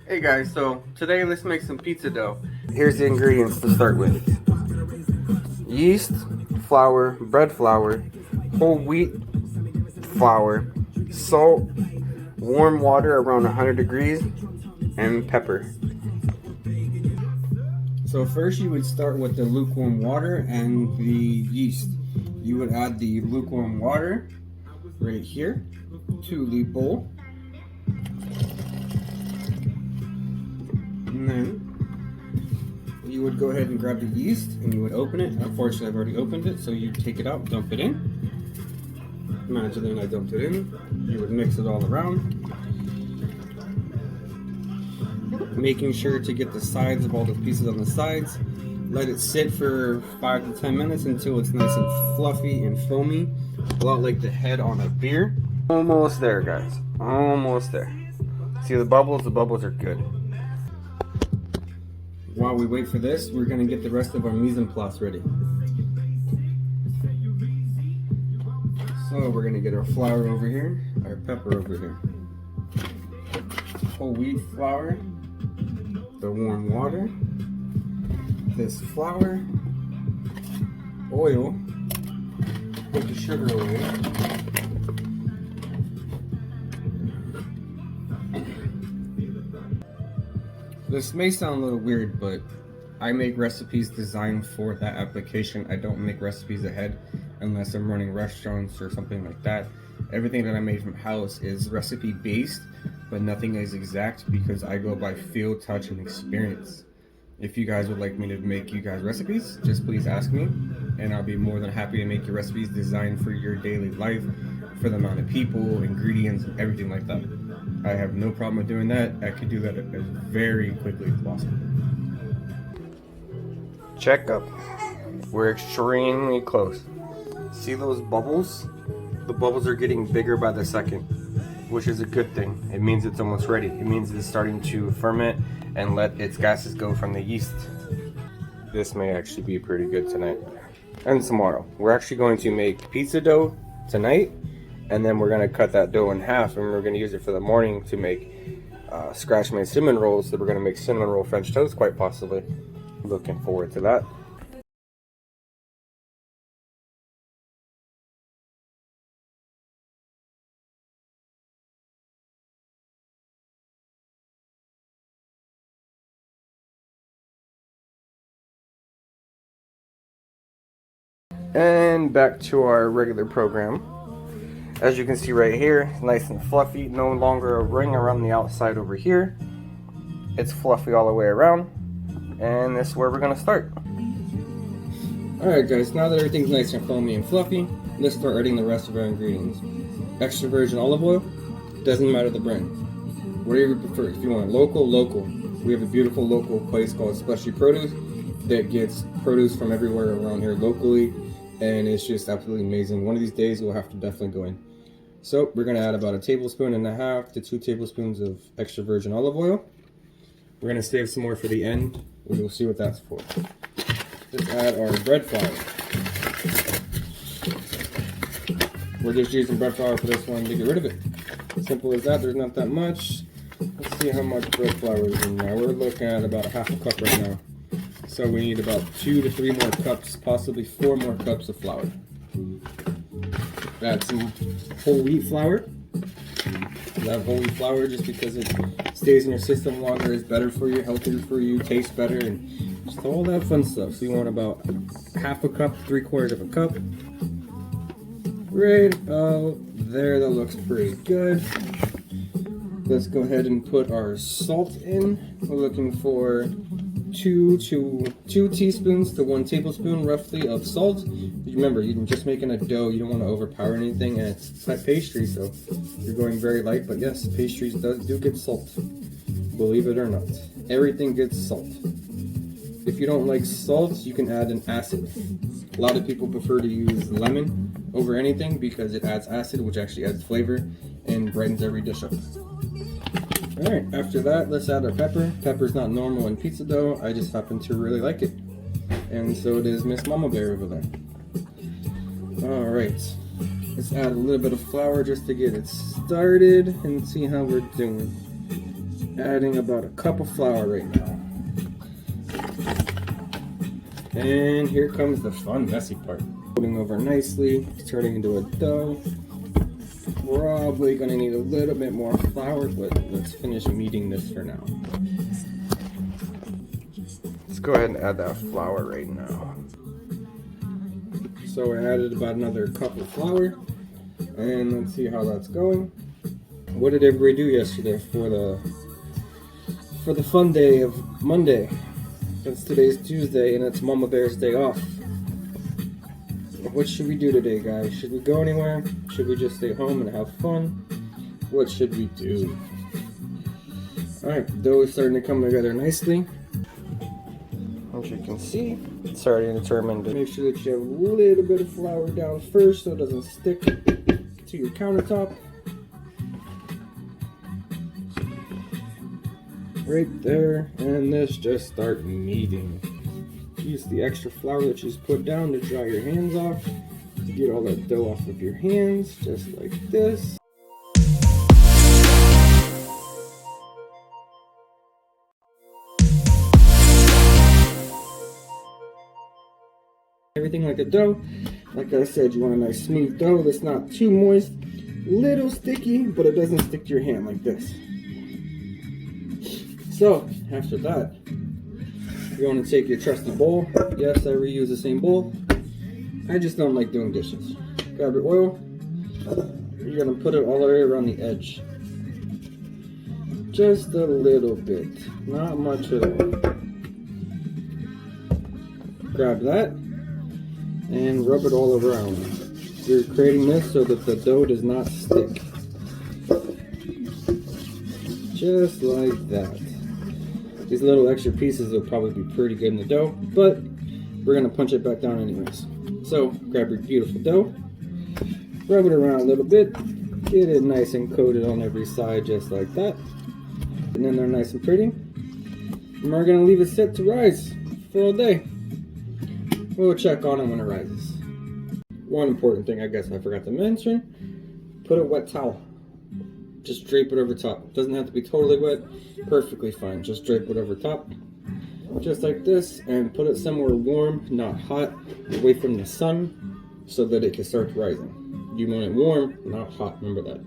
Hey guys, so today let's make some pizza dough. Here's the ingredients to start with. Yeast, flour, bread flour, whole wheat flour, salt, warm water around 100 degrees, and pepper. So first you would start with the lukewarm water and the yeast. You would add the lukewarm water right here to the bowl. And then you would go ahead and grab the yeast and you would open it. Unfortunately, I've already opened it, so you take it out, dump it in. Imagine that I dumped it in. You would mix it all around, making sure to get the sides of all the pieces on the sides. Let it sit for 5 to 10 minutes until it's nice and fluffy and foamy, a lot like the head on a beer. Almost there, guys. Almost there. See the bubbles? The bubbles are good. While we wait for this, we're going to get the rest of our mise en place ready. So we're going to get our flour over here, our pepper over here, whole wheat flour, the warm water, this flour, oil, put the sugar away, this may sound a little weird, but I make recipes designed for that application. I don't make recipes ahead unless I'm running restaurants or something like that. Everything that I made from house is recipe based, but nothing is exact because I go by feel, touch, and experience. If you guys would like me to make you guys recipes, just please ask me, and I'll be more than happy to make your recipes designed for your daily life, for the amount of people, ingredients, and everything like that. I have no problem with doing that. I could do that as very quickly as possible. Check up. We're extremely close. See those bubbles? The bubbles are getting bigger by the second, which is a good thing. It means it's almost ready. It means it's starting to ferment and let its gases go from the yeast. This may actually be pretty good tonight and tomorrow. We're actually going to make pizza dough tonight, and then we're going to cut that dough in half, and we're going to use it for the morning to make scratch made cinnamon rolls. So we're going to make cinnamon roll French toast, quite possibly. Looking forward to that. And back to our regular program. As you can see right here, nice and fluffy, no longer a ring around the outside over here. It's fluffy all the way around, and this is where we're gonna start. Alright guys, now that everything's nice and foamy and fluffy, let's start adding the rest of our ingredients. Extra virgin olive oil, doesn't matter the brand. Whatever you prefer. If you want local, local. We have a beautiful local place called Specialty Produce that gets produce from everywhere around here locally, and it's just absolutely amazing. One of these days we'll have to definitely go in. So we're gonna add about 1.5 tablespoons to 2 tablespoons of extra virgin olive oil. We're gonna save some more for the end. We'll see what that's for. Let's add our bread flour. We're just using bread flour for this one to get rid of it. Simple as that. There's not that much. Let's see how much bread flour is in now. We're looking at about 1/2 cup right now. So we need about 2 to 3 more cups, possibly 4 more cups of flour. Add some whole wheat flour. Love whole wheat flour just because it stays in your system longer, is better for you, healthier for you, tastes better, and just all that fun stuff. So you want about 1/2 cup, 3/4 of a cup. Right out there, that looks pretty good. Let's go ahead and put our salt in. We're looking for 2 teaspoons to 1 tablespoon roughly of salt. Remember, you're just making a dough. You don't want to overpower anything, and it's not pastry, so you're going very light. But yes, pastries do get salt. Believe it or not, everything gets salt. If you don't like salt, you can add an acid. A lot of people prefer to use lemon over anything because it adds acid, which actually adds flavor and brightens every dish up. Alright, after that, let's add our pepper. Pepper's not normal in pizza dough, I just happen to really like it. And so does Miss Mama Bear over there. Alright, let's add a little bit of flour just to get it started and see how we're doing. Adding about a cup of flour right now. And here comes the fun, messy part. Putting over nicely, turning into a dough. Probably gonna need a little bit more flour, but let's finish kneading this for now. Let's go ahead and add that flour right now. So I added about another cup of flour, and let's see how that's going. What did everybody do yesterday for the fun day of Monday? Since today's Tuesday and it's Mama Bear's day off. What should we do today, guys? Should we go anywhere? Should we just stay home and have fun? What should we do? Alright, dough is starting to come together nicely. As you can see, it's already determined to make sure that you have a little bit of flour down first so it doesn't stick to your countertop. Right there, and this just start kneading. Use the extra flour that you just put down to dry your hands off, to get all that dough off of your hands, just like this. Everything like a dough. Like I said, you want a nice smooth dough that's not too moist, little sticky, but it doesn't stick to your hand like this. So, after that, you're going to take your trusty bowl. Yes, I reuse the same bowl. I just don't like doing dishes. Grab your oil. You're going to put it all the way around the edge. Just a little bit. Not much at all. Grab that and rub it all around. You're creating this so that the dough does not stick. Just like that. These little extra pieces will probably be pretty good in the dough, but we're gonna punch it back down anyways. So grab your beautiful dough, rub it around a little bit, get it nice and coated on every side just like that. And then they're nice and pretty. And we're gonna leave it set to rise for all day. We'll check on it when it rises. One important thing I guess I forgot to mention, put a wet towel. Just drape it over top. Doesn't have to be totally wet, perfectly fine. Just drape it over top, just like this, and put it somewhere warm, not hot, away from the sun, so that it can start rising. You want it warm, not hot, remember that.